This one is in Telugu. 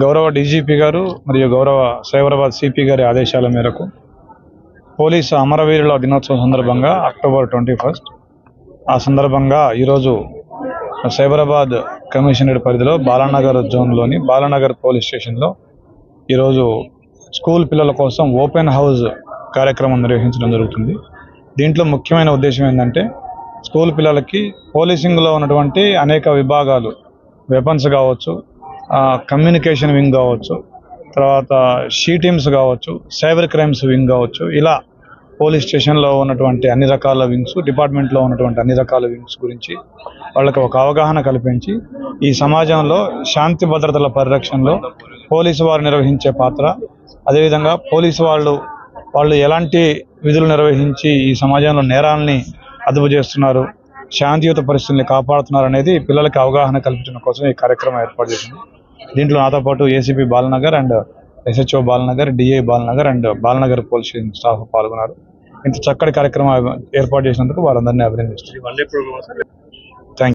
గౌరవ డీజీపీ గారు మరియు గౌరవ సైబరాబాద్ సిపి గారి ఆదేశాల మేరకు పోలీసు అమరవీరుల దినోత్సవం సందర్భంగా అక్టోబర్ 21 ఆ సందర్భంగా ఈరోజు సైబరాబాద్ కమిషనరేట్ పరిధిలో బాలానగర్ జోన్లోని బాలానగర్ పోలీస్ స్టేషన్లో ఈరోజు స్కూల్ పిల్లల కోసం ఓపెన్ హౌస్ కార్యక్రమం నిర్వహించడం జరుగుతుంది. దీంట్లో ముఖ్యమైన ఉద్దేశం ఏంటంటే స్కూల్ పిల్లలకి పోలీసింగ్లో ఉన్నటువంటి అనేక విభాగాలు, వెపన్స్ కావచ్చు, కమ్యూనికేషన్ వింగ్ కావచ్చు, తర్వాత షీ టీమ్స్ కావచ్చు, సైబర్ క్రైమ్స్ వింగ్ కావచ్చు, ఇలా పోలీస్ స్టేషన్లో ఉన్నటువంటి అన్ని రకాల వింగ్స్, డిపార్ట్మెంట్లో ఉన్నటువంటి అన్ని రకాల వింగ్స్ గురించి వాళ్ళకి ఒక అవగాహన కల్పించి ఈ సమాజంలో శాంతి భద్రతల పరిరక్షణలో పోలీసు వారు నిర్వహించే పాత్ర, అదేవిధంగా పోలీసు వాళ్ళు ఎలాంటి విధులు నిర్వహించి ఈ సమాజంలో నేరాలని అదుపు చేస్తున్నారు, శాంతియుత పరిస్థితుల్ని కాపాడుతున్నారు అనేది పిల్లలకి అవగాహన కల్పించడం కోసం ఈ కార్యక్రమం ఏర్పాటు చేసింది. దీంట్లో నాతో పాటు ACP Balanagar and SHO Balanagar, DI Balanagar and Balanagar police station staff పాల్గొన్నారు. ఇంత చక్కటి కార్యక్రమం ఏర్పాటు చేసినందుకు వారందరినీ అభినందిస్తున్నారు.